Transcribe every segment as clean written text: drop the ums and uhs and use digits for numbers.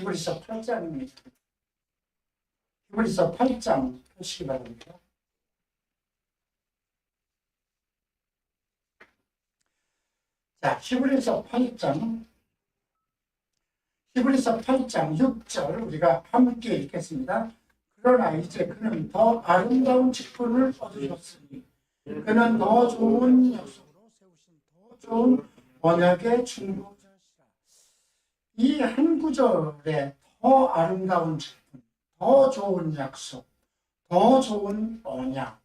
히브리서 8장입니다. 히브리서 8장 펴시기 바랍니다. 자, 히브리서 8장 6절 우리가 함께 읽겠습니다. 그러나 이제 그는 더 아름다운 직분을 얻으셨으니 그는 더 좋은 약속으로 세우신 더 좋은 언약의 중보자시라. 이 한 구절에 더 아름다운 직분, 더 좋은 약속, 더 좋은 언약,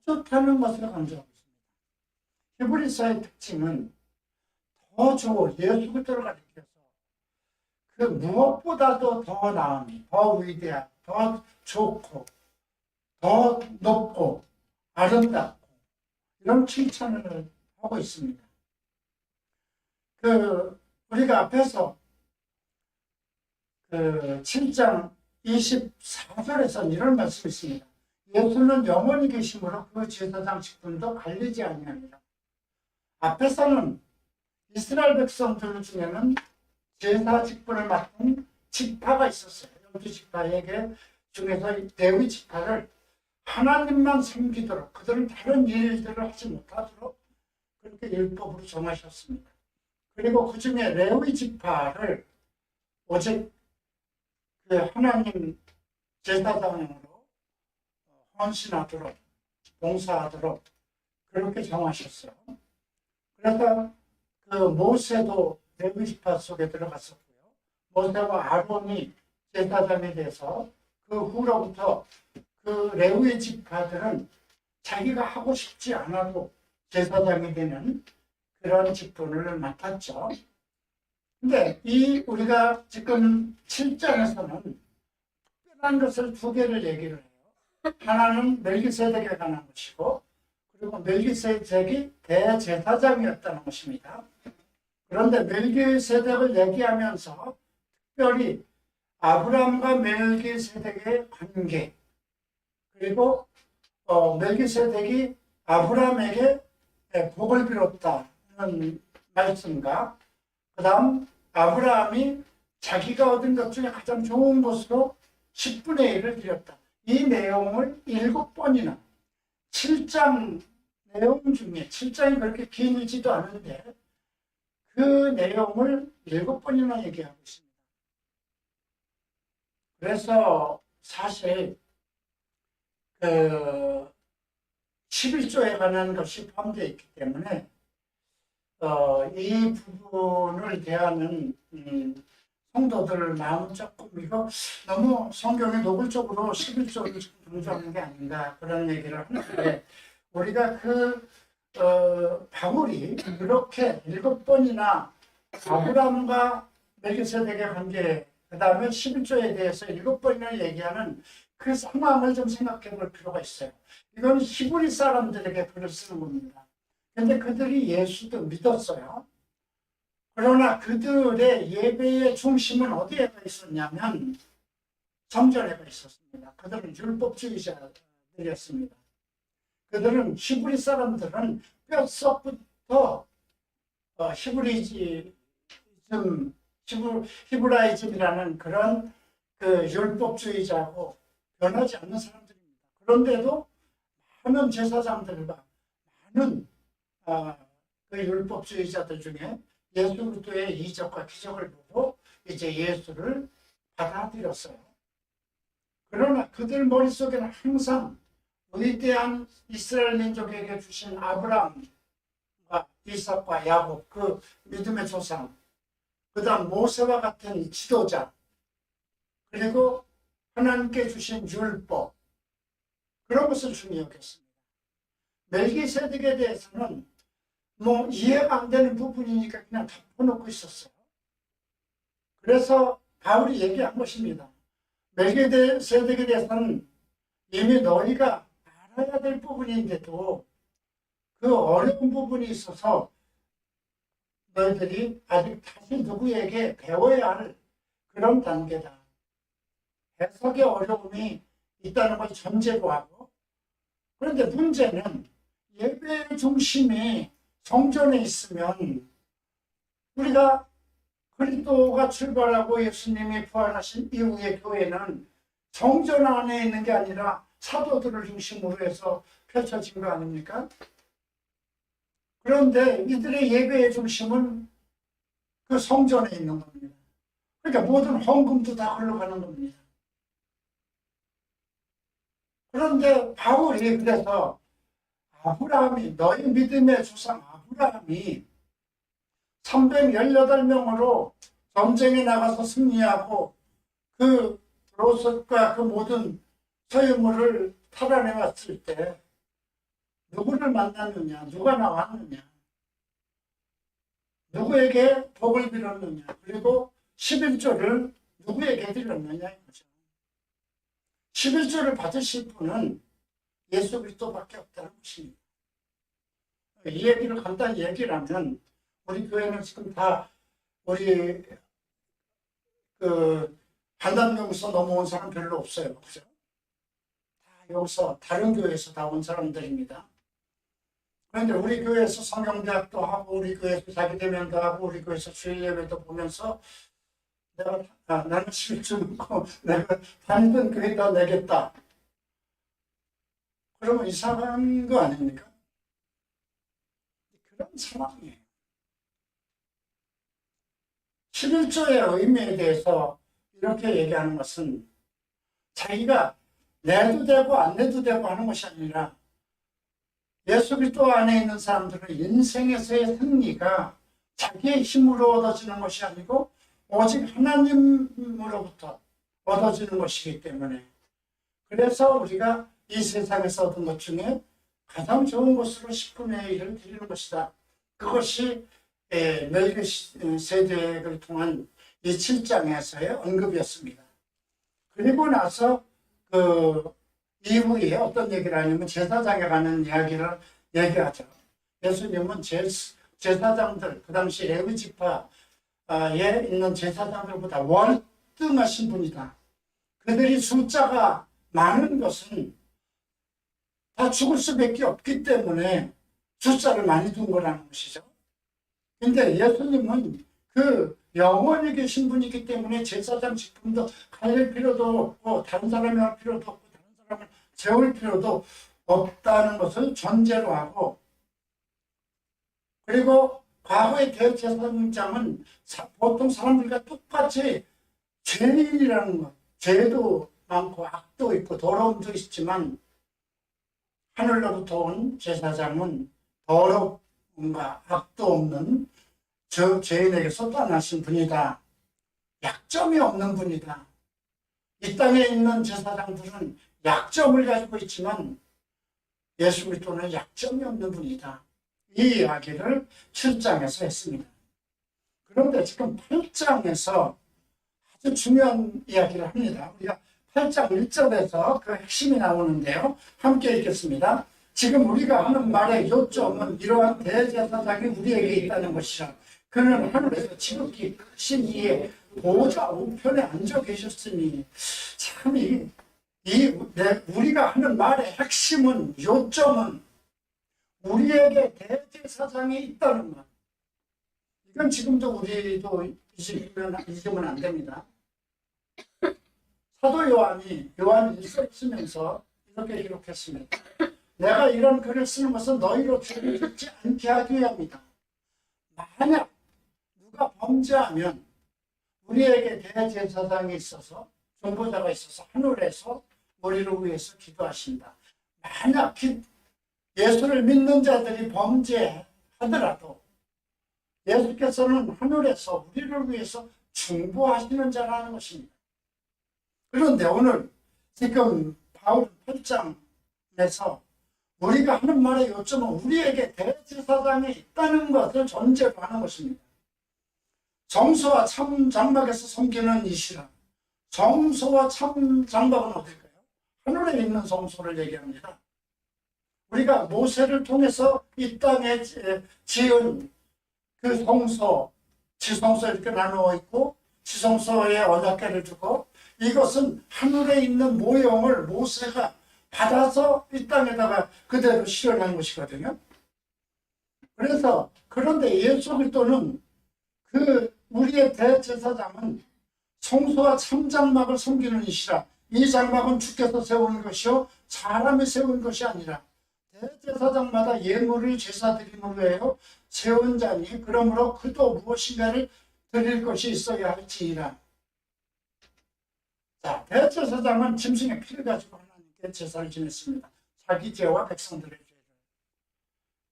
더 좋다는 것을 강조하고 있습니다. 히브리서의 특징은 더 좋은 예수 그리스도를 가리켜서 그 무엇보다도 더 나은, 더 위대한, 더 좋고, 더 높고, 아름답고 이런 칭찬을 하고 있습니다. 우리가 앞에서 7장 24절에서는 이런 말씀이 있습니다. 예수는 영원히 계심으로 그 제사장 직분도 갈리지 아니하니라. 앞에서는 이스라엘 백성들 중에는 제사 직분을 맡은 지파가 있었어요. 12지파에게 중에서 레위 지파를 하나님만 섬기도록, 그들은 다른 일들을 하지 못하도록 그렇게 율법으로 정하셨습니다. 그리고 그 중에 레위 지파를 오직 그 하나님 제사장으로 헌신하도록, 봉사하도록 그렇게 정하셨어요. 그래서 그 모세도 레위 지파 속에 들어갔었고요. 모세와 아론이 제사장에 대해서 그 후로부터 그 레위 지파들은 자기가 하고 싶지 않아도 제사장이 되는 그런 직분을 맡았죠. 근데 우리가 지금 7장에서는 특별한 것을 두 개를 얘기를 해요. 하나는 멜기세덱에 관한 것이고, 그리고 멜기세덱이 대제사장이었다는 것입니다. 그런데 멜기세덱을 얘기하면서 특별히 아브라함과 멜기세덱의 관계, 그리고 멜기세덱이 아브라함에게 복을 빌었다는 말씀과 그 다음 아브라함이 자기가 얻은 것 중에 가장 좋은 것으로 10분의 1을 드렸다. 이 내용을 7번이나 7장 내용 중에 7장이 그렇게 길지도 않은데 그 내용을 7번이나 얘기하고 있습니다. 그래서 사실 11조에 관한 것이 포함되어 있기 때문에 이 부분을 대하는 성도들 마음 조금 이거 너무 성경에 노골적으로 11조를 강조하는 게 아닌가 그런 얘기를 하는데 우리가 바울이 그렇게 7번이나 아브라함과 멜기세덱의 관계 그 다음에 11조에 대해서 7번이나 얘기하는 그 상황을 좀 생각해 볼 필요가 있어요. 이건 히브리 사람들에게 글을 쓰는 겁니다. 그런데 그들이 예수도 믿었어요. 그러나 그들의 예배의 중심은 어디에 있었냐면 성전에 있었습니다. 그들은 율법주의자들이었습니다. 그들은 히브리 사람들은 뼛속부터 히브라이즘이라는 그런 그 율법주의자고 변하지 않는 사람들입니다. 그런데도 많은 제사장들과 많은 그 율법주의자들 중에 예수 그리스도의 이적과 기적을 보고 이제 예수를 받아들였어요. 그러나 그들 머릿속에는 항상 위대한 이스라엘 민족에게 주신 아브라함과 이삭과 야곱 그 믿음의 조상, 그 다음 모세와 같은 지도자, 그리고 하나님께 주신 율법 그런 것을 중요했습니다. 멜기세덱에 대해서는 뭐 이해가 안 되는 부분이니까 그냥 덮어놓고 있었어요. 그래서 바울이 얘기한 것입니다. 멜기세덱에 대해서는 이미 너희가 알아야 될 부분인데도 그 어려운 부분이 있어서 너희들이 아직 다시 누구에게 배워야 할 그런 단계다. 해석의 어려움이 있다는 걸 전제로 하고, 그런데 문제는 예배의 중심이 성전에 있으면 우리가 그리스도가 출발하고 예수님이 부활하신 이후의 교회는 성전 안에 있는 게 아니라 사도들을 중심으로 해서 펼쳐진 거 아닙니까? 그런데 이들의 예배의 중심은 그 성전에 있는 겁니다. 그러니까 모든 헌금도 다 흘러가는 겁니다. 그런데 바울이 그래서 아브라함이 너희 믿음의 조상 아브라함이 318명으로 전쟁에 나가서 승리하고 그 롯과 그 모든 소유물을 탈환해왔을 때 누구를 만났느냐, 누가 나왔느냐, 누구에게 복을 빌었느냐, 그리고 11조를 누구에게 드렸느냐 이거죠. 11조를 받으실 분은 예수 그리스도밖에 없다는 것입니다. 이 얘기를 간단히 얘기를 하면 우리 교회는 지금 다 우리 그 한남교에서 넘어온 사람 별로 없어요. 그죠? 다 여기서 다른 교회에서 다 온 사람들입니다. 그런데 우리 교회에서 성경대학도 하고 우리 교회에서 자기대면도 하고 우리 교회에서 주일예배도 보면서 나는 11조 넣고 내가 다니던 교회다 내겠다. 그러면 이상한 거 아닙니까? 그런 상황이에요. 11조의 의미에 대해서 이렇게 얘기하는 것은 자기가 내도 되고 안 내도 되고 하는 것이 아니라 예수 그리스도 안에 있는 사람들은 인생에서의 승리가 자기의 힘으로 얻어지는 것이 아니고 오직 하나님으로부터 얻어지는 것이기 때문에 그래서 우리가 이 세상에서 얻은 것 중에 가장 좋은 것으로 10분의 1을 드리는 것이다. 그것이 멜기세덱을 통한 이 7장에서의 언급이었습니다. 그리고 나서 그 이후에 어떤 얘기를 하냐면 제사장에 관한 이야기를 얘기하죠. 예수님은 제사장들, 그 당시 레위 지파에 있는 제사장들보다 월등하신 분이다. 그들이 숫자가 많은 것은 다 죽을 수밖에 없기 때문에 숫자를 많이 둔 거라는 것이죠. 근데 예수님은 그 영원히 계신 분이기 때문에 제사장 직분도 가릴 필요도 없고 다른 사람이 할 필요도 없고 다른 사람을 재울 필요도 없다는 것을 전제로 하고 그리고 과거의 대제사장은 보통 사람들과 똑같이 죄인이라는 것, 죄도 많고 악도 있고 더러움도 있지만 하늘로부터 온 제사장은 더러움과 악도 없는 저 죄인에게서 떠나신 분이다. 약점이 없는 분이다. 이 땅에 있는 제사장들은 약점을 가지고 있지만 예수 그리스도는 약점이 없는 분이다. 이 이야기를 7장에서 했습니다. 그런데 지금 8장에서 아주 중요한 이야기를 합니다. 우리가 8장 1절에서 그 핵심이 나오는데요. 함께 읽겠습니다. 지금 우리가 하는 말의 요점은 이러한 대제사장이 우리에게 있다는 것이죠. 그는 하늘에서 지극히 크신 이의 보좌 우편에 앉아 계셨으니 참 우리가 하는 말의 핵심은 요점은 우리에게 대제사장이 있다는 것. 이건 지금도 우리도 잊으면 안 됩니다. 사도 요한이 일서 쓰면서 이렇게 기록했습니다. 내가 이런 글을 쓰는 것은 너희로 죄를 짓지 않게 하기 위함이다. 만약 누가 범죄하면 우리에게 대제사장이 있어서 중보자가 있어서 하늘에서 우리를 위해서 기도하신다. 만약 예수를 믿는 자들이 범죄하더라도 예수께서는 하늘에서 우리를 위해서 중보하시는 자라는 것입니다. 그런데 오늘 지금 바울 8장에서 우리가 하는 말의 요점은 우리에게 대제사장이 있다는 것을 전제로 하는 것입니다. 정소와 참 장막에서 섬기는 이 신앙. 정소와 참 장막은 어딜까요? 하늘에 있는 성소를 얘기합니다. 우리가 모세를 통해서 이 땅에 지은 그 성소, 지성소 이렇게 나누어 있고 지성소에 언약궤를 두고 이것은 하늘에 있는 모형을 모세가 받아서 이 땅에다가 그대로 실현한 것이거든요. 그런데 예수 그리스도는 그 우리의 대제사장은 성소와 참장막을 섬기는 이시라. 이 장막은 주께서 세우는 것이요 사람이 세운 것이 아니라 대제사장마다 예물을 제사 드림으로 해요 세운 자니 그러므로 그도 무엇인가를 드릴 것이 있어야 할지니라. 자, 대제사장은 짐승의 피를 가지고 하나님께 제사를 지냈습니다. 자기 죄와 백성들의 죄를.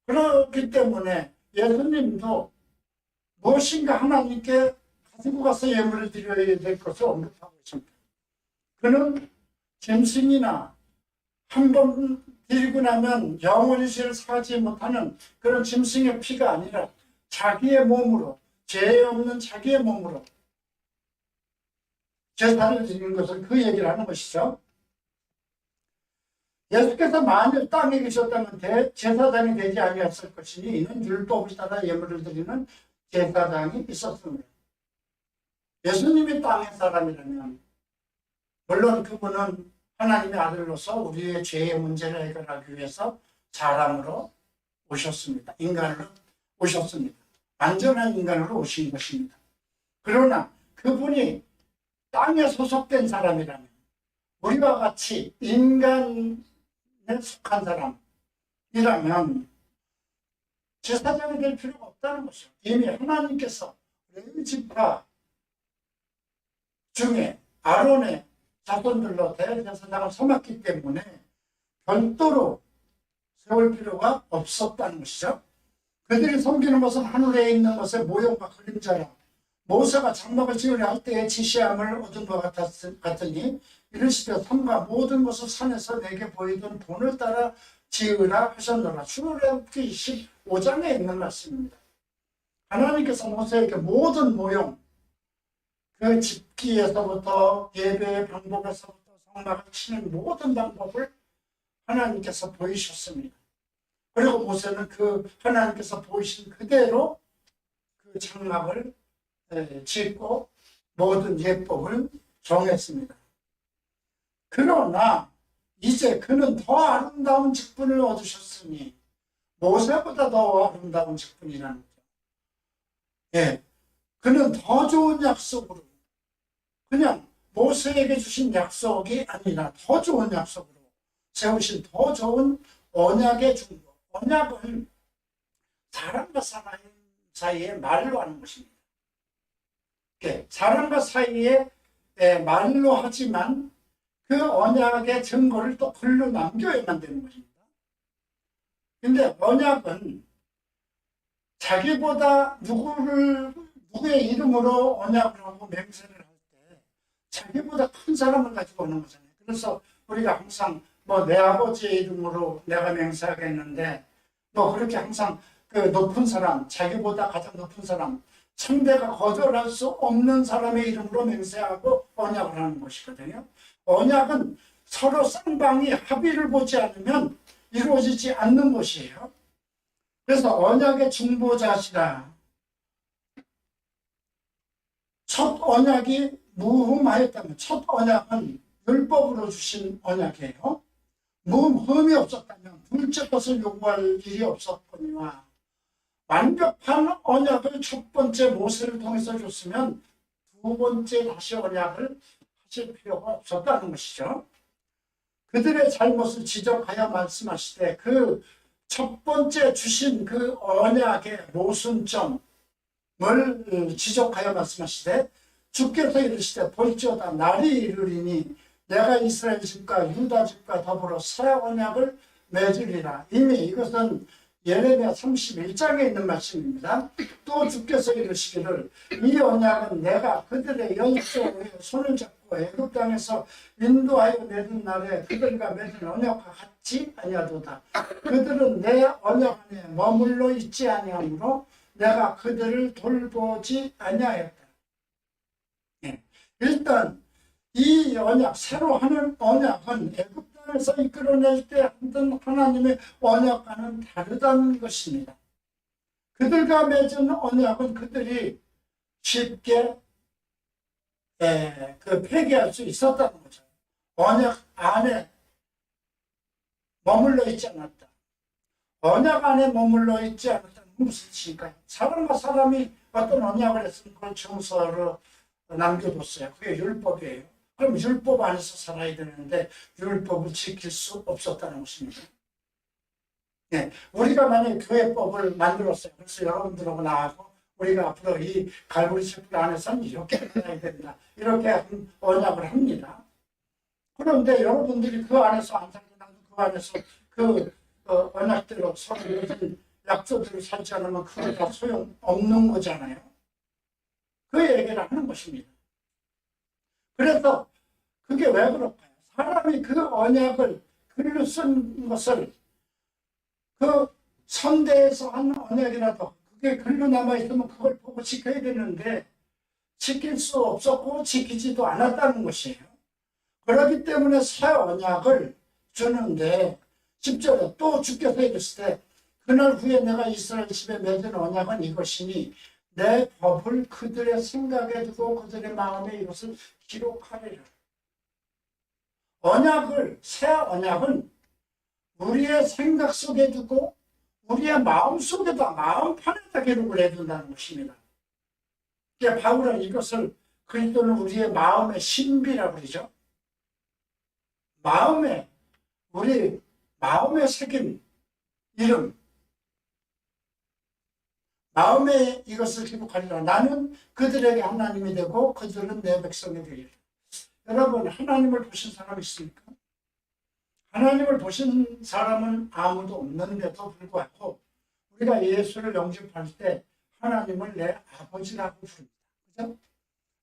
그렇기 때문에 예수님도 무엇인가 하나님께 가지고 가서 예물을 드려야 될 것을 언급하고 있습니다. 그는 짐승이나 한 번 드리고 나면 영원히 죄를 사하지 못하는 그런 짐승의 피가 아니라 자기의 몸으로, 죄 없는 자기의 몸으로 제사를 드리는 것을 그 얘기를 하는 것이죠. 예수께서 만일 땅에 계셨다면 제사장이 되지 아니었을 것이니 이는 율법을 따라 예물을 드리는 제사장이 있었습니다. 예수님이 땅의 사람이라면 물론 그분은 하나님의 아들로서 우리의 죄의 문제를 해결하기 위해서 사람으로 오셨습니다. 인간으로 오셨습니다. 완전한 인간으로 오신 것입니다. 그러나 그분이 땅에 소속된 사람이라면 우리와 같이 인간에 속한 사람이라면 제사장이 될 필요가 없다는 것이죠. 이미 하나님께서 레위 지파 중에 아론의 자손들로 대제사장을 삼았기 때문에 별도로 세울 필요가 없었다는 것이죠. 그들이 섬기는 것은 하늘에 있는 것의 모형과 그림자라. 모세가 장막을 지으려 할 때에 지시함을 얻은 것 같으니 이르시되 삼가 모든 것을 산에서 내게 보이던 본을 따라 지으라 하셨노라. 출애굽기 15장에 있는 말씀입니다. 하나님께서 모세에게 모든 모형, 그 집기에서부터 예배의 방법에서부터 성막을 치는 모든 방법을 하나님께서 보이셨습니다. 그리고 모세는 그 하나님께서 보이신 그대로 그 장막을 짓고 모든 예법을 정했습니다. 그러나 이제 그는 더 아름다운 직분을 얻으셨으니 모세보다 더 아름다운 직분이라는 거죠. 예, 그는 더 좋은 약속으로 그냥 모세에게 주신 약속이 아니라 더 좋은 약속으로 세우신 더 좋은 언약의 중보. 언약은 사람과 사람 사이에 말로 하는 것입니다. 사람과 사이에 말로 하지만 그 언약의 증거를 또 글로 남겨야만 되는 것입니다. 근데 언약은 자기보다 누구의 이름으로 언약을 하고 맹세를 할 때 자기보다 큰 사람을 가지고 오는 거잖아요. 그래서 우리가 항상 내 아버지의 이름으로 내가 맹세하겠는데 그렇게 항상 그 높은 사람, 자기보다 가장 높은 사람, 상대가 거절할 수 없는 사람의 이름으로 맹세하고 언약을 하는 것이거든요. 언약은 서로 쌍방이 합의를 보지 않으면 이루어지지 않는 것이에요. 그래서 언약의 중보자시라. 첫 언약이 무흠하였다면 첫 언약은 율법으로 주신 언약이에요. 흠이 없었다면 둘째 것을 요구할 일이 없었거니와 완벽한 언약을 첫 번째 모세를 통해서 줬으면 두 번째 다시 언약을 하실 필요가 없었다는 것이죠. 그들의 잘못을 지적하여 말씀하시되 그 첫 번째 주신 그 언약의 모순점을 지적하여 말씀하시되 주께서 이르시되 볼지어다 날이 이르리니 내가 이스라엘 집과 유다 집과 더불어 새 언약을 맺으리라. 이미 이것은 예레미야 31장에 있는 말씀입니다. 또 주께서 이르시기를 이 언약은 내가 그들의 연소에 손을 잡고 애굽 땅에서 인도하여 내는 날에 그들과 맺은 언약과 같지 아니하도다. 그들은 내 언약 안에 머물러 있지 아니하므로 내가 그들을 돌보지 아니하였다. 일단 이 언약, 새로 하는 언약은 애굽 땅에서 이끌어낼 때 하던 하나님의 언약과는 다르다는 것입니다. 그들과 맺은 언약은 그들이 쉽게 폐기할 수 있었다는 거죠. 언약 안에 머물러 있지 않았다. 언약 안에 머물러 있지 않았다는 무슨 뜻일까요? 사람과 사람이 어떤 언약을 했으면 그걸 증서로 남겨뒀어요. 그게 율법이에요. 그럼 율법 안에서 살아야 되는데 율법을 지킬 수 없었다는 것입니다. 네, 우리가 만약에 교회법을 만들었어요. 그래서 여러분들하고 나하고 우리가 앞으로 이 갈보리 촛불 안에서는 이렇게 살아야 된다. 이렇게 언약을 합니다. 그런데 여러분들이 그 안에서 안 살고 나도 그 안에서 그 언약대로 서로 맺은 약속대로 살지 않으면 그게 다 소용없는 거잖아요. 그 얘기를 하는 것입니다. 그래서 그게 왜 그럴까요? 사람이 그 언약을 글로 쓴 것을 그 선대에서 한 언약이라도 그게 글로 남아있으면 그걸 보고 지켜야 되는데 지킬 수 없었고 지키지도 않았다는 것이에요. 그렇기 때문에 새 언약을 주는데 10절에 또 주께서 이르시되 때 그날 후에 내가 이스라엘 집에 맺은 언약은 이것이니 내 법을 그들의 생각에 두고 그들의 마음에 이것을 기록하리라. 언약을, 새 언약은 우리의 생각 속에 두고 우리의 마음 속에다, 마음판에다 기록을 해둔다는 것입니다. 바울은 이것을 그리스도는 우리의 마음의 신비라고 그러죠. 마음에, 우리 마음에 새긴 이름, 마음에 이것을 기록하리라. 나는 그들에게 하나님이 되고 그들은 내 백성이 되리라. 여러분, 하나님을 보신 사람 있습니까? 하나님을 보신 사람은 아무도 없는데도 불구하고 우리가 예수를 영접할 때 하나님을 내 아버지라고 부릅니다. 그죠?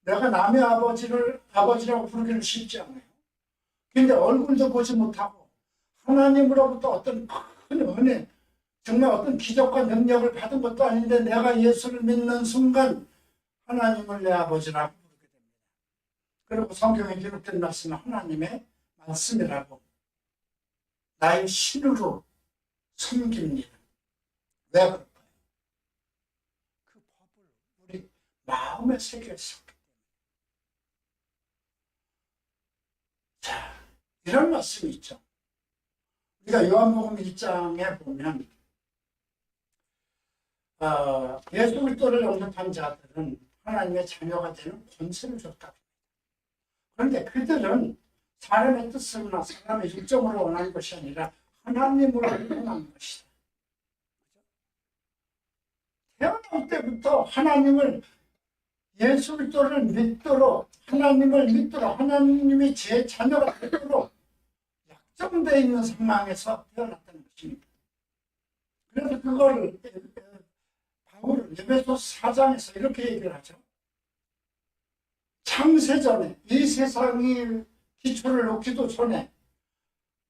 내가 남의 아버지를 아버지라고 부르기는 쉽지 않아요. 근데 얼굴도 보지 못하고 하나님으로부터 어떤 큰 은혜, 정말 어떤 기적과 능력을 받은 것도 아닌데 내가 예수를 믿는 순간 하나님을 내 아버지라고 부르게 됩니다. 그리고 성경에 기록된 말씀은 하나님의 말씀이라고 나의 신으로 섬깁니다. 왜 그럴까요? 그 법을 우리 마음에 새겼었기 때문에. 자, 이런 말씀이 있죠. 우리가 요한복음 1장에 보면 예수 그리스도를 영접한 자들은 하나님의 자녀가 되는 권세를 줬다. 그런데 그들은 사람의 뜻으로나 사람의 일정으로 원하는 것이 아니라 하나님으로 원하는 것이다. 태어날 때부터 하나님을, 예수 그리스도를 믿도록, 하나님을 믿도록, 하나님이 제 자녀가 되도록 약정되어 있는 상황에서 태어났다는 것입니다. 그래서 그걸 바울은 에베소 4장에서 이렇게 얘기를 하죠. 창세전에, 이 세상이 기초를 놓기도 전에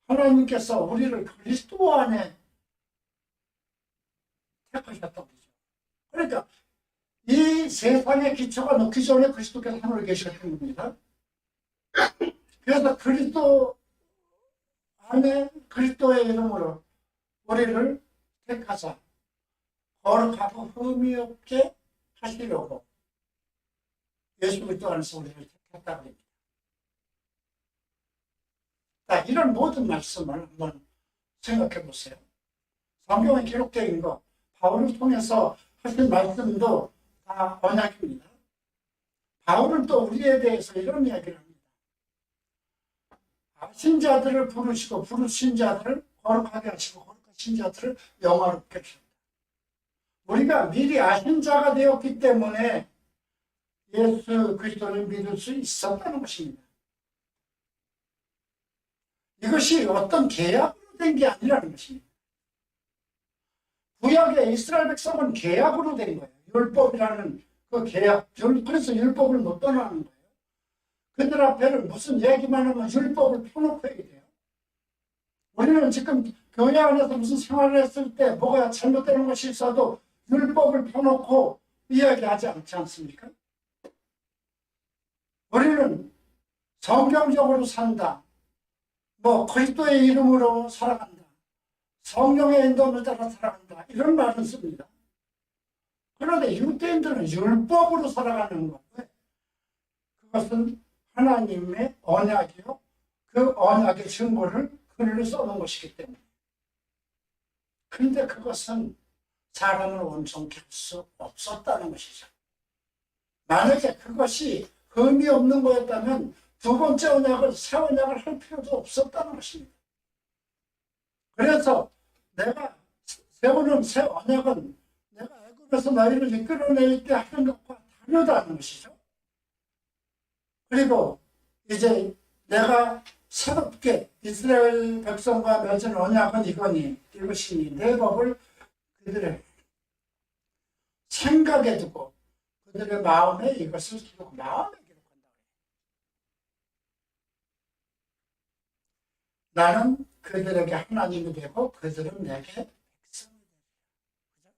하나님께서 우리를 그리스도 안에 택하셨다고 그러죠. 그러니까 이 세상의 기초가 놓기 전에 그리스도께서 하늘에 계셨던 겁니다. 그래서 그리스도 안에 그리스도의 이름으로 우리를 택하사 거룩하고 흠이 없게 하시려고 예수 그리스도 안에서 우리를 택했다고 합니다. 자, 이런 모든 말씀을 한번 생각해 보세요. 성경에 기록된 거, 바울을 통해서 하신 말씀도 다 언약입니다. 바울은 또 우리에 대해서 이런 이야기를 합니다. 아신 자들을 부르시고 부르신 자들을 거룩하게 하시고 거룩하신 자들을 영화롭게 하셨다. 우리가 미리 아신 자가 되었기 때문에 예수 그리스도를 믿을 수 있었다는 것입니다. 이것이 어떤 계약으로 된 게 아니라는 것입니다. 구약의 이스라엘 백성은 계약으로 된 거예요. 율법이라는 그 계약, 그래서 율법을 못 떠나는 거예요. 그들 앞에는 무슨 얘기만 하면 율법을 펴놓고 얘기해요. 우리는 지금 교회 안에서 무슨 생활을 했을 때 뭐가 잘못되는 것이 있어도 율법을 펴놓고 이야기하지 않지 않습니까? 우리는 성경적으로 산다. 그리스도의 이름으로 살아간다. 성령의 인도를 따라 살아간다. 이런 말을 씁니다. 그런데 유대인들은 율법으로 살아가는 거예요. 그것은 하나님의 언약이요. 그 언약의 증거를 글로 써놓은 것이기 때문에. 그런데 그것은 사람을 온전케 할 수 없었다는 것이죠. 만약에 그것이 의미 없는 거였다면 두 번째 언약을, 새 언약을 할 필요도 없었다는 것입니다. 그래서 내가 세우는 새 언약은 내가 애굽에서 너희를 이끌어낼 때 하는 것과 다르다는 것이죠. 그리고 이제 내가 새롭게 이스라엘 백성과 맺은 언약은 이것이니 내 법을 그들의 생각에 두고 그들의 마음에 이것을 기록, 마음에 기록한다. 나는 그들에게 하나님이 되고 그들은 내게 백성이 되리라.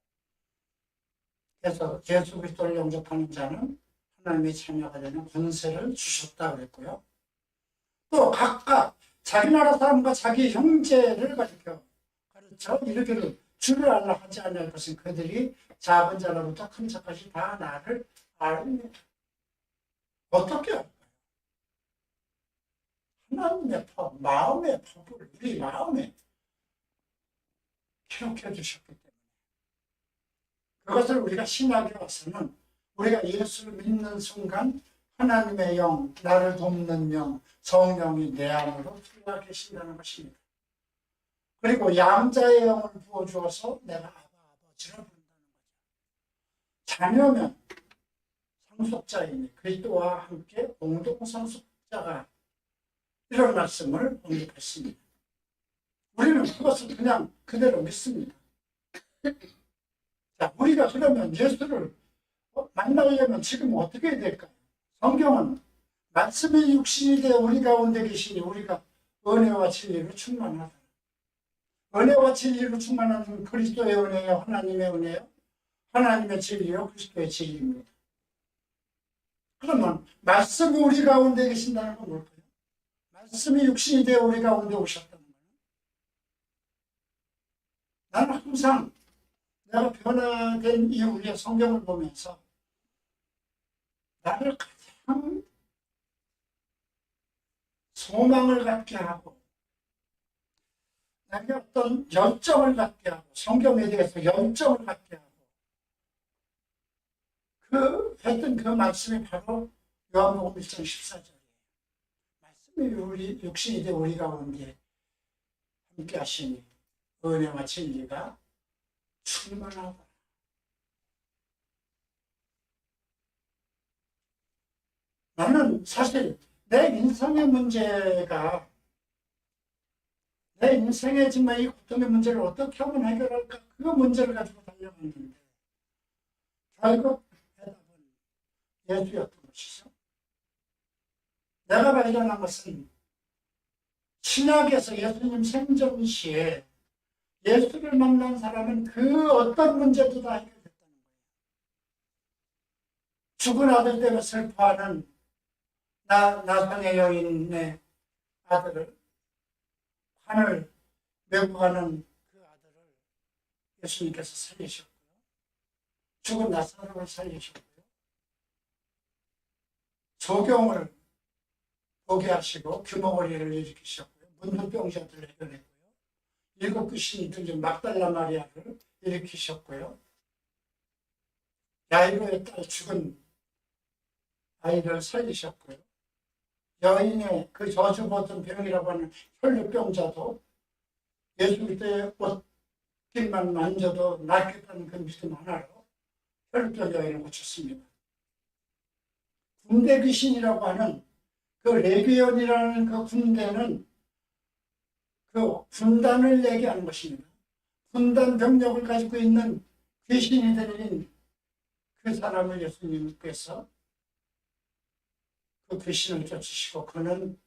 그래서 예수 그리스도를 영접하는 자는 하나님의 자녀가 되는 권세를 주셨다 그랬고요. 또 각각 자기 나라 사람과 자기 형제를 가르쳐 이르기를 주를 알라 하지 않을 것은 그들이 작은 자로부터 큰 자까지 다 나를 알면 어떻게 할까요? 하나님의 법, 마음의 법을 우리 마음에 기록해 주셨기 때문에 그것을 우리가 신학에 와서는 우리가 예수를 믿는 순간 하나님의 영, 나를 돕는 영, 성령이 내 안으로 들어와 계신다는 것입니다. 그리고 양자의 영을 부어주어서 내가 아버지를 부른다는 거죠. 자녀면 상속자이니 그리스도와 함께 공동 상속자가 이런 말씀을 언급했습니다. 우리는 그것을 그냥 그대로 믿습니다. 자, 우리가 그러면 예수를 만나려면 지금 어떻게 해야 될까요? 성경은 말씀의 육신이 되어 우리 가운데 계시니 우리가 은혜와 진리로 충만하다. 은혜와 진리로 충만한 그리스도의 은혜요, 하나님의 은혜요, 하나님의 진리요, 그리스도의 진리입니다. 그러면 말씀이 우리 가운데 계신다는 건 뭘까요? 말씀이 육신이 되어 우리 가운데 오셨다는 거예요. 나는 항상 내가 변화된 이후에 성경을 보면서 나를 가장 소망을 갖게 하고 나에게 어떤 열정을 갖게 하고 성경에 대해서 열정을 갖게 하고 했던 그 말씀이 바로 요한복음 1장 14절이에요. 말씀이 우리 육신이 되 우리 가운데 함께 하시니 은혜와 진리가 충만하다. 나는 사실 내 인생의 문제가 내 인생의 정말 이 고통의 문제를 어떻게 하면 해결할까? 그 문제를 가지고 달려갔는데 결국 대답은 예수였던 것이죠. 내가 발견한 것은 신약에서 예수님 생전 시에 예수를 만난 사람은 그 어떤 문제도 다 해결됐다는 거예요. 죽은 아들 때문에 슬퍼하는 나상의 여인의 아들을 관을 메고 가는 그 아들을 예수님께서 살리셨고요. 죽은 나사로를 살리셨고요. 조경을 보게 하시고 규모거리를 일으키셨고요. 문둥병자들을 해결했고요. 7 귀신이 들린 막달라 마리아를 일으키셨고요. 야이로의 딸 죽은 아이를 살리셨고요. 여인의 그 저주받은 병이라고 하는 혈류병자도 예수 그리스도의 옷깃만 만져도 낫겠다는 그 믿음 하나로 혈류병 여인을 고쳤습니다. 군대 귀신이라고 하는 그 레기온이라는 그 군대는 그 분단을 얘기하는 것입니다. 분단 병력을 가지고 있는 귀신이 들린 그 사람을 예수님께서 그 귀신을 쫓으시고 그는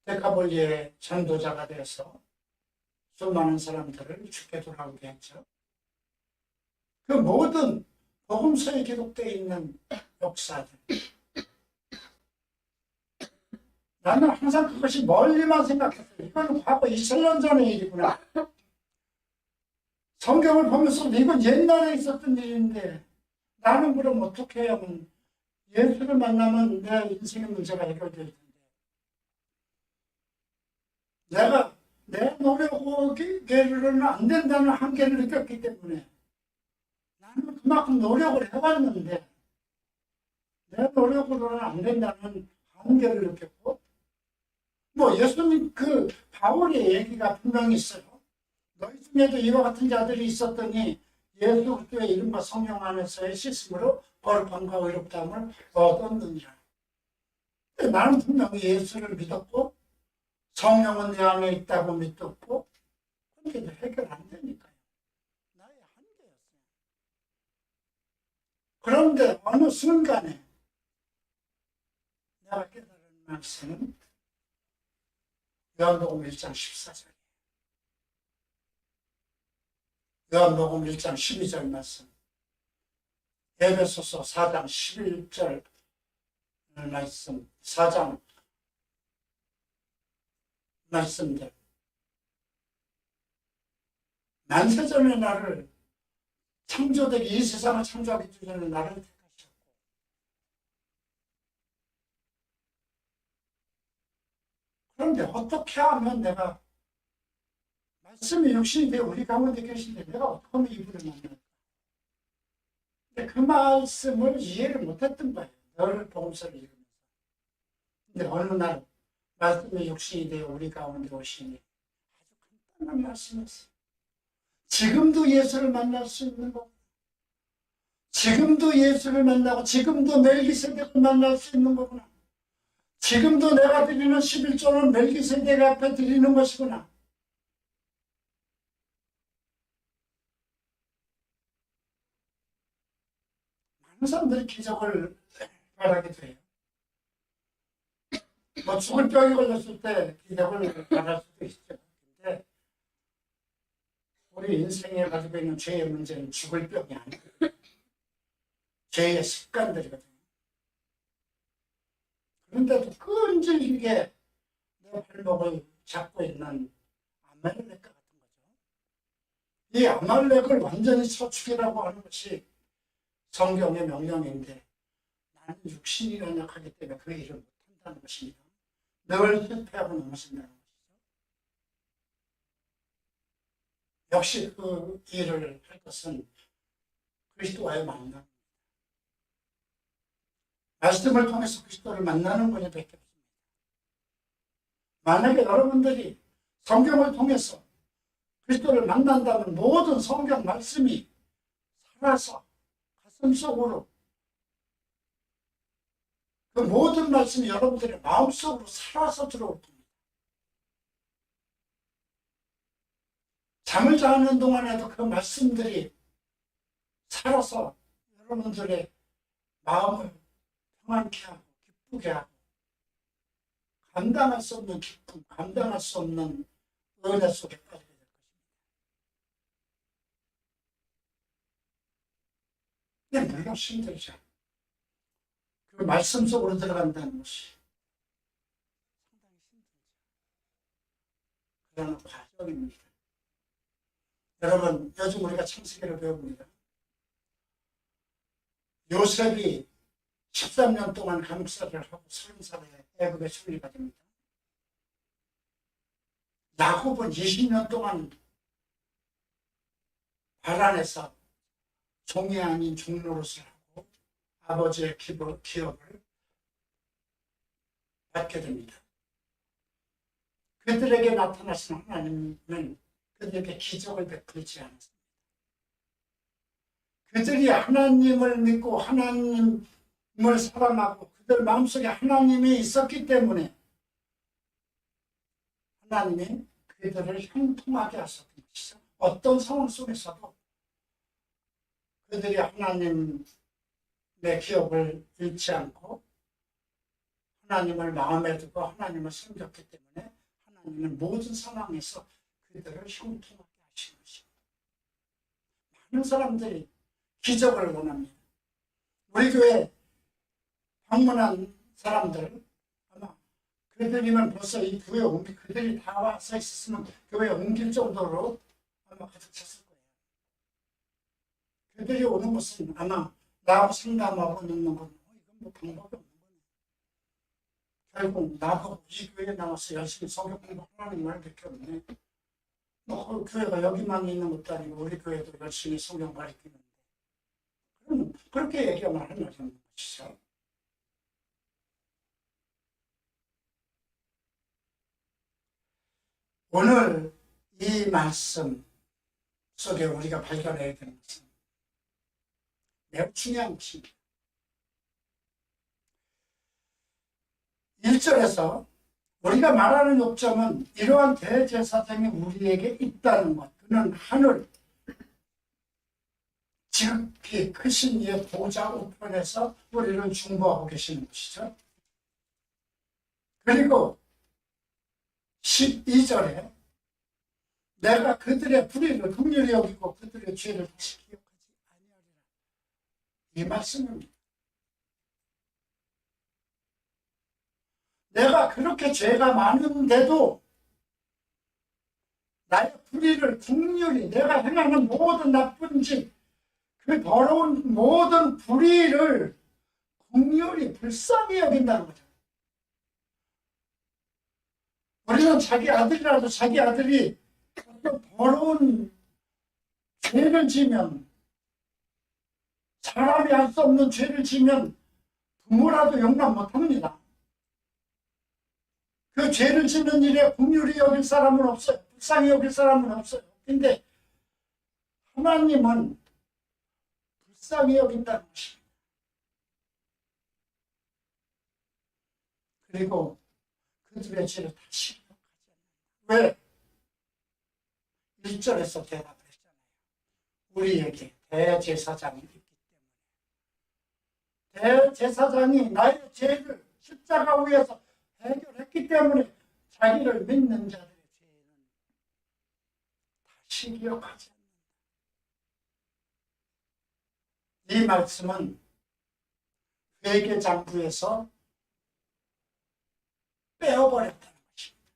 데카볼리의 전도자가 되어서 수많은 사람들을 죽게 돌아오게 했죠. 그 모든 복음서에 기록되어 있는 역사들, 나는 항상 그것이 멀리만 생각했어요. 이건 과거 2000년 전의 일이구나. 성경을 보면서 이건 옛날에 있었던 일인데 나는 그럼 어떻게 해야만 예수를 만나면 내 인생의 문제가 해결될 텐데 내가 내 노력으로는 안 된다는 한계를 느꼈기 때문에 그만큼 노력을 해봤는데 내 노력으로는 안 된다는 한계를 느꼈고, 뭐 예수님 그 바울의 얘기가 분명히 있어요. 너희 중에도 이와 같은 자들이 있었더니 예수 그리스도의 이름과 성령 안에서의 씻음으로 거룩함과 의롭다함을 얻었느니라. 나는 분명히 예수를 믿었고 성령은 내 안에 있다고 믿었고, 근데 해결 안 되니까요. 나의 한계였어요. 그런데 어느 순간에 내가 깨달은 말씀은 요한복음 1장 14절, 요한복음 1장 12절 말씀, 에베소서 4장 11절 말씀, 4장 말씀들. 만세전에 나를 창조되기, 이 세상을 창조하기 전에 나를 택하셨고, 그런데 어떻게 하면 내가, 말씀이 육신이 되어 우리 가운데 계신데 내가 어떻게 하면 이분을 만날까? 근데 그 말씀을 이해를 못했던 거예요. 늘 복음서를 읽으면서. 근데 어느 날 말씀이 육신이 되어 우리 가운데 오시니 아주 간단한 말씀이었어요. 지금도 예수를 만날 수 있는 거고, 지금도 예수를 만나고, 지금도 멜기세덱을 만날 수 있는 거구나. 지금도 내가 드리는 11조는 멜기세덱 앞에 드리는 것이구나. 많은 사람들이 기적을 바라게 돼요. 뭐 죽을 병이 걸렸을 때 기적을 바랄 수도 있죠. 근데 우리 인생에 가지고 있는 죄의 문제는 죽을 병이 아니에요. 죄의 습관들이거든요. 그런데도 끈질기게 내 발목을 잡고 있는 아말렉과 같은 거죠. 이 아말렉을 완전히 쳐죽이라고 하는 것이 성경의 명령인데, 나는 육신이 연약하기 때문에 그 일을 못한다는 것입니다. 늘 실패하고 넘어진다는 것이죠. 역시 그 일을 할 것은 그리스도와의 만남, 말씀을 통해서 그리스도를 만나는 것밖에 없습니다. 만약에 여러분들이 성경을 통해서 그리스도를 만난다면 모든 성경 말씀이 살아서 가슴속으로, 그 모든 말씀이 여러분들의 마음속으로 살아서 들어올 겁니다. 잠을 자는 동안에도 그 말씀들이 살아서 여러분들의 마음을 평안케 하고 기쁘게 하고, 감당할 수 없는 기쁨, 감당할 수 없는 은혜 속에 빠지게 될 것입니다. 근데 물론 힘들죠. 그 말씀 속으로 들어간다는 것이 상당히 힘들죠. 그러나 과정입니다. 여러분, 요즘 우리가 창세기를 배웁니다. 요셉이 13년 동안 감옥살이를 하고 30살에 애굽에 승리가 됩니다. 야곱은 20년 동안 바란에서 종이 아닌 종노릇을 하고 아버지의 기업을 받게 됩니다. 그들에게 나타나신 하나님은 그들에게 기적을 베풀지 않았습니다. 그들이 하나님을 믿고 하나님을 사랑하고 그들 마음속에 하나님이 있었기 때문에 하나님이 그들을 형통하게 하셨던 것이죠. 어떤 상황 속에서도 그들이 하나님의 기업을 잃지 않고 하나님을 마음에 두고 하나님을 섬겼기 때문에 하나님은 모든 상황에서 그들을 형통하게 하시는 것입니다. 많은 사람들이 기적을 원합니다. 우리 교회 방문한 사람들, 아마 그들이면 벌써 이 교회에 그들이 다 와서 있었으면 교회에 옮길 정도로 아마 가득 찼을 거예요. 그들이 오는 것은 아마 나하고 상담하고 있는 건 이건 뭐 방법이 없는 거네. 결국 나하고 이 교회에 나와서 열심히 성경 공부하는 말밖에 없네. 뭐 교회가 여기만 있는 것도 아니고 우리 교회도 열심히 성경 가르치는데 그렇게 얘기하면 하는 것이죠. 오늘 이 말씀 속에 우리가 발견해야 되는 것은 매우 중요한 것입니다. 1절에서 우리가 말하는 욕점은 이러한 대제사장이 우리에게 있다는 것. 그는 하늘, 지극히 크신 이의 보좌 우편에서 우리를 중보하고 계시는 것이죠. 그리고 12절에 내가 그들의 불의를 긍휼히 여기고 그들의 죄를 다시 기억하지 아니하리라. 이 말씀입니다. 내가 그렇게 죄가 많은데도 나의 불의를 긍휼히, 내가 행하는 모든 나쁜 짓, 그 더러운 모든 불의를 긍휼히 불쌍히 여긴다는 거죠. 우리는 자기 아들이라도 자기 아들이 어떤 더러운 죄를 지면, 사람이 할 수 없는 죄를 지면 부모라도 용납 못합니다. 그 죄를 짓는 일에 긍휼히 여길 사람은 없어요. 불쌍히 여길 사람은 없어요. 근데 하나님은 불쌍히 여긴다는 것입니다. 그리고 그들의 죄를 다시 기억하지 않는다. 왜? 1절에서 대답을 했잖아요. 우리에게 대제사장이 있기 때문에. 대제사장이 나의 죄를 십자가 위에서 해결했기 때문에 자기를 믿는 자들의 죄는 다시 기억하지 않는다. 이 말씀은 회개장부에서 빼어버렸다는 것입니다.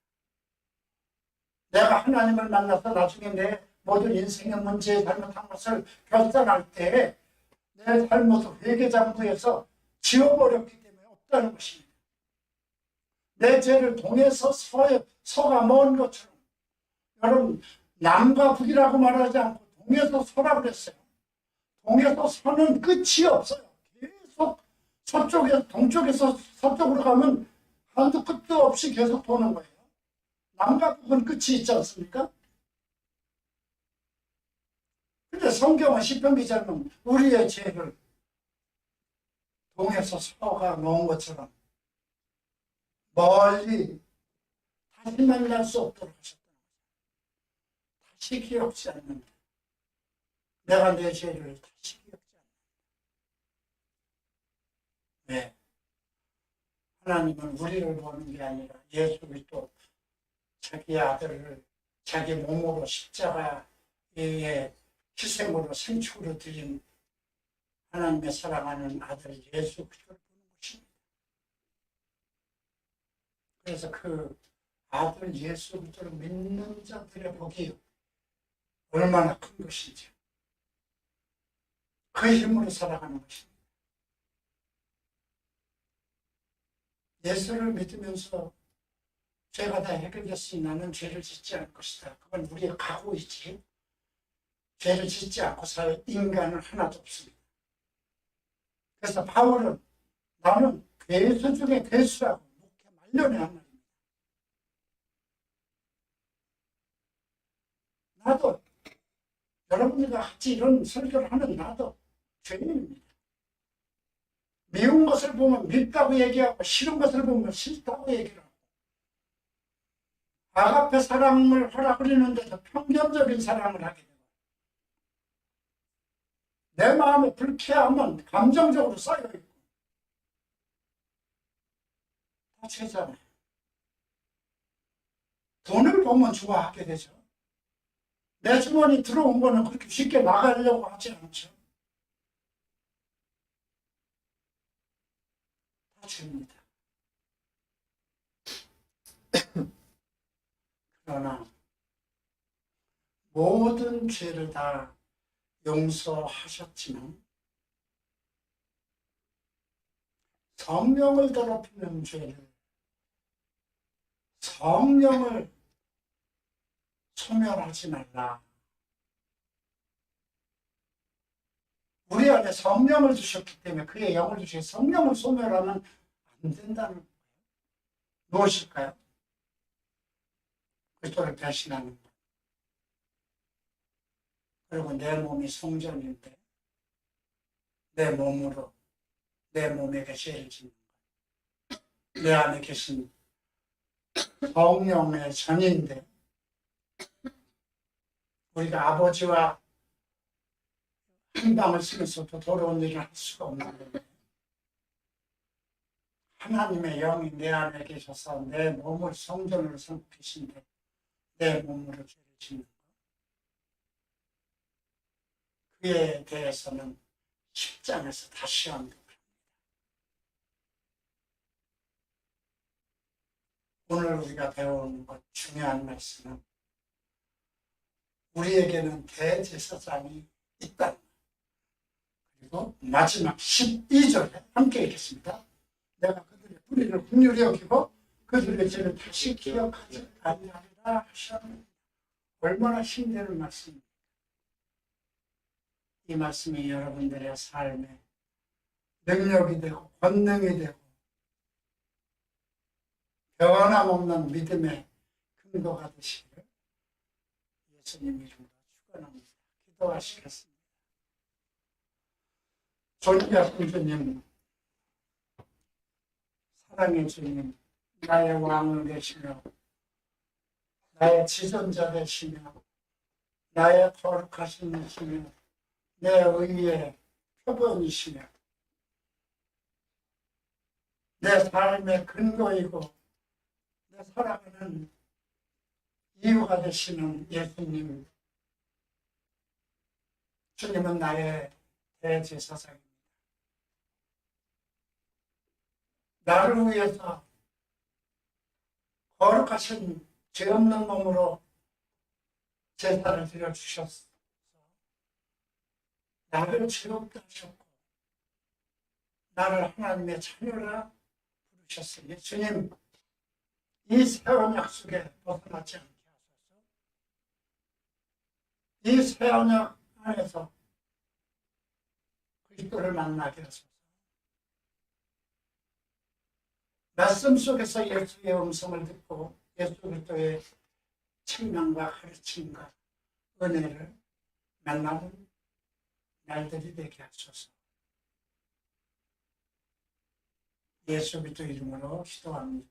내가 하나님을 만나서 나중에 내 모든 인생의 문제에 잘못한 것을 결단할 때 내 잘못을 회개장부에서 지워버렸기 때문에 없다는 것입니다. 내 죄를 동에서 서가 먼 것처럼, 여러분 남과 북이라고 말하지 않고 동에서 서라고 그랬어요. 동에서 서는 끝이 없어요. 계속 동쪽에서 서쪽으로 가면 한도 끝도 없이 계속 도는 거예요. 남과 북은 끝이 있지 않습니까? 근데 성경은 시편 기자는 우리의 죄를 동에서 서가 먼 것처럼 멀리 다시 만날 수 없도록 하셨다. 다시 기억지 않는다. 내가 내 죄를 다시 기억지 않는다. 왜? 하나님은 우리를 보는 게 아니라 예수 그리스도 자기 아들을 자기 몸으로 십자가의 희생으로 생축으로 드린 하나님의 사랑하는 아들 예수 그리스도를 보는 것입니다. 그래서 그 아들 예수 그리스도를 믿는 자들의 복이 얼마나 큰 것인지, 그 힘으로 살아가는 것입니다. 예수를 믿으면서 죄가 다 해결됐으니 나는 죄를 짓지 않을 것이다. 그건 우리의 각오이지. 죄를 짓지 않고 살 인간은 하나도 없습니다. 그래서 바울은 나는 괴수 중에 괴수라고 목회 말년에 한 말입니다. 나도 여러분들과 같이 이런 설교를 하는 나도 죄인입니다. 미운 것을 보면 밉다고 얘기하고 싫은 것을 보면 싫다고 얘기를 하고, 아가페 사랑을 하라 그러는데도 편견적인 사랑을 하게 되고, 내 마음에 불쾌하면 감정적으로 쌓여있고, 다 죄잖아요. 돈을 보면 좋아하게 되죠. 내 주머니 들어온 거는 그렇게 쉽게 나가려고 하지 않죠. 다 죄입니다. 그러나 모든 죄를 다 용서하셨지만 성령을 더럽히는 죄를, 성령을 소멸하지 말라. 우리 안에 성령을 주셨기 때문에 그의 영을 주시고 성령을 소멸하면 안 된다는 거예요. 무엇일까요? 그리스도를 배신하는 것. 그리고 내 몸이 성전인데 내 몸으로 내 몸에게 죄를 짓는 것. 내 안에 계신 성령의 전인데 우리가 아버지와 한 방을 쓰면서도 더러운 일을 할 수가 없는 거예요. 하나님의 영이 내 안에 계셔서 내 몸을 성전으로 삼고 계신데 내 몸으로 죄를 짓는 것. 그에 대해서는 10장에서 다시 언급합니다. 오늘 우리가 배우는 것 중요한 말씀은 우리에게는 대제사장이 있다. 그리고 마지막 12절에 함께 읽겠습니다. 내가 그들의 불의를 긍휼히 여기고 그들의 죄를 다시 기억하지 아니하리라 하셨습니다. 얼마나 힘드는 말씀입니까? 이 말씀이 여러분들의 삶에 능력이 되고 권능이 되고 변함없는 믿음의 근거가 되시기를 예수님 이름으로 축원합니다. 기도하시겠습니다. 존귀하신 주님, 사랑의 주님, 나의 왕을 되시며 나의 지존자 되시며 나의 거룩하신 이시며 내 의의 표본이시며 내 삶의 근거이고 내 살아가는 이유가 되시는 예수님, 주님은 나의 대제사장입니다. 나를 위해서 거룩하신 죄 없는 몸으로 제사를 드려주셨어. 나를 죄 없다 하셨고 나를 하나님의 자녀라 부르셨으니 주님, 이 새로운 약속에 벗어나지 않게 하소서. 이 새 언약 안에서 그리스도를 만나게 하소서. 말씀 속에서 예수의 음성을 듣고 예수 그리스도의 책망과 가르침과 은혜를 만나는 날들이 되게 하소서. 예수 그리스도 이름으로 기도합니다.